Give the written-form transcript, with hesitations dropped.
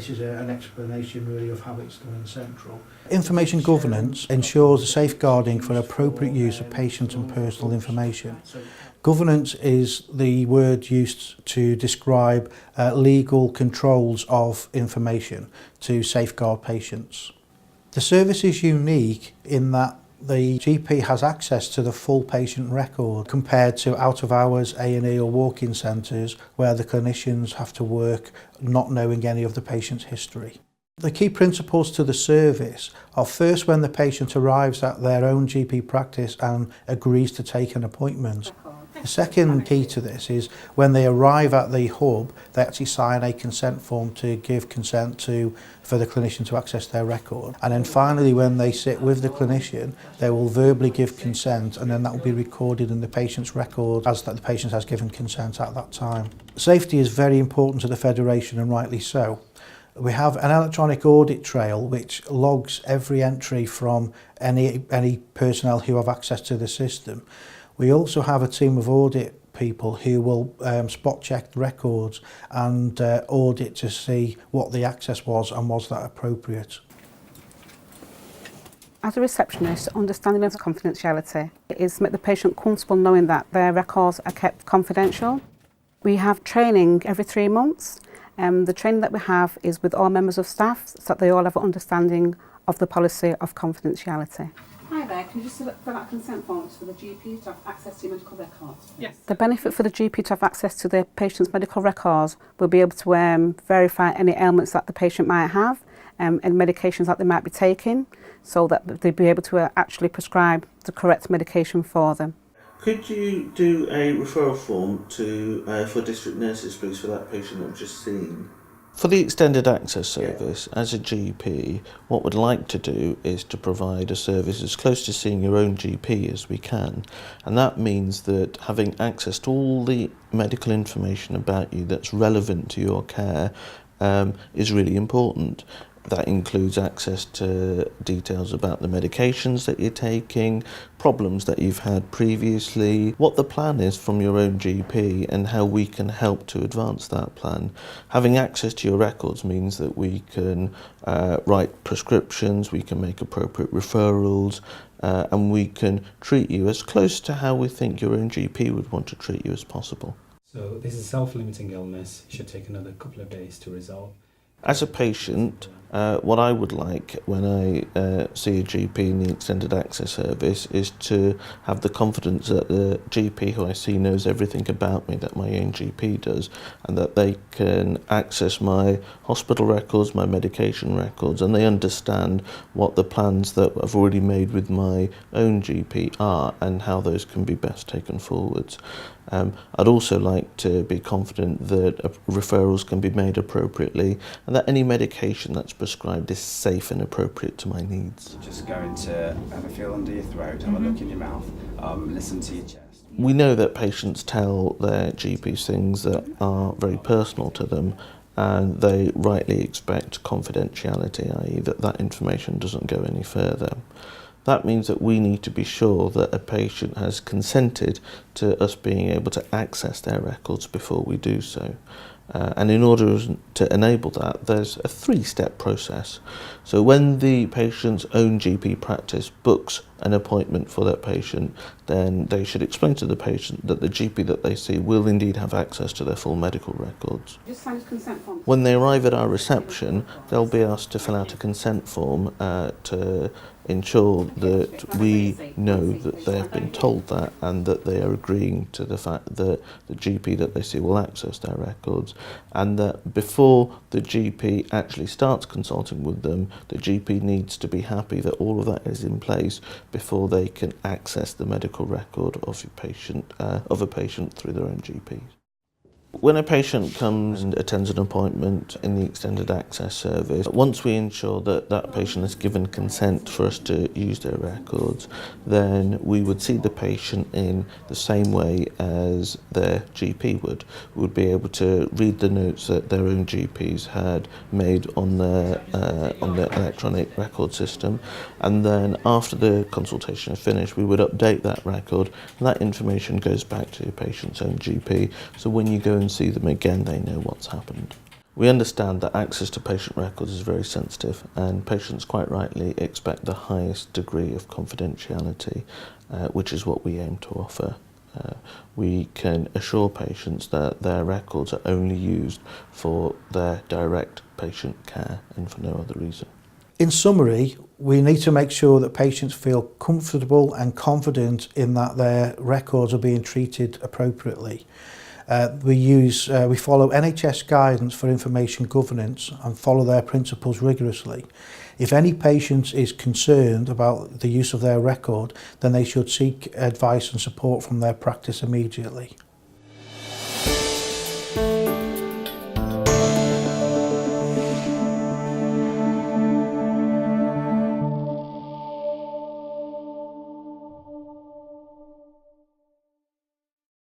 this is an explanation really of how it's done in Central. Information governance ensures the safeguarding for appropriate use of patient and personal information. Governance is the word used to describe legal controls of information to safeguard patients. The service is unique in that the GP has access to the full patient record compared to out-of-hours A&E or walk-in centres where the clinicians have to work not knowing any of the patient's history. The key principles to the service are first when the patient arrives at their own GP practice and agrees to take an appointment. The second key to this is when they arrive at the hub, they actually sign a consent form to give consent for the clinician to access their record. And then finally, when they sit with the clinician, they will verbally give consent, and then that will be recorded in the patient's record as that the patient has given consent at that time. Safety is very important to the Federation, and rightly so. We have an electronic audit trail which logs every entry from any personnel who have access to the system. We also have a team of audit people who will spot check records and audit to see what the access was and was that appropriate. As a receptionist, understanding of confidentiality is make the patient comfortable knowing that their records are kept confidential. We have training every 3 months. The training that we have is with all members of staff so that they all have an understanding of the policy of confidentiality. Hi there, can you just fill out consent forms for the GP to have access to medical records? Yes. The benefit for the GP to have access to the patient's medical records will be able to verify any ailments that the patient might have and medications that they might be taking so that they'll be able to actually prescribe the correct medication for them. Could you do a referral form for district nurses, please, for that patient that I've just seen? For the extended access service, as a GP, what we'd like to do is to provide a service as close to seeing your own GP as we can. And that means that having access to all the medical information about you that's relevant to your care is really important. That includes access to details about the medications that you're taking, problems that you've had previously, what the plan is from your own GP and how we can help to advance that plan. Having access to your records means that we can write prescriptions, we can make appropriate referrals, and we can treat you as close to how we think your own GP would want to treat you as possible. So this is a self-limiting illness. It should take another couple of days to resolve. As a patient, what I would like when I see a GP in the extended access service is to have the confidence that the GP who I see knows everything about me that my own GP does, and that they can access my hospital records, my medication records, and they understand what the plans that I've already made with my own GP are and how those can be best taken forwards. I'd also like to be confident that referrals can be made appropriately and that any medication that's prescribed is safe and appropriate to my needs. Just going to have a feel under your throat, have a look in your mouth, listen to your chest. We know that patients tell their GPs things that are very personal to them, and they rightly expect confidentiality, i.e. that information doesn't go any further. That means that we need to be sure that a patient has consented to us being able to access their records before we do so. And in order to enable that, there's a 3-step process. So when the patient's own GP practice books an appointment for that patient, then they should explain to the patient that the GP that they see will indeed have access to their full medical records. Just sign a consent form. When they arrive at our reception, they'll be asked to fill out a consent form to ensure that we know that they have been told that and that they are agreeing to the fact that the GP that they see will access their records, and that before the GP actually starts consulting with them, the GP needs to be happy that all of that is in place before they can access the medical record of a patient through their own GP. When a patient comes and attends an appointment in the extended access service, once we ensure that that patient has given consent for us to use their records, then we would see the patient in the same way as their GP would. We would be able to read the notes that their own GPs had made on their electronic record system, and then after the consultation is finished, we would update that record, and that information goes back to your patient's own GP. So when you go and see them again, they know what's happened. We understand that access to patient records is very sensitive, and patients quite rightly expect the highest degree of confidentiality, which is what we aim to offer. We can assure patients that their records are only used for their direct patient care and for no other reason. In summary, we need to make sure that patients feel comfortable and confident in that their records are being treated appropriately. We follow NHS guidance for information governance and follow their principles rigorously. If any patient is concerned about the use of their record, then they should seek advice and support from their practice immediately.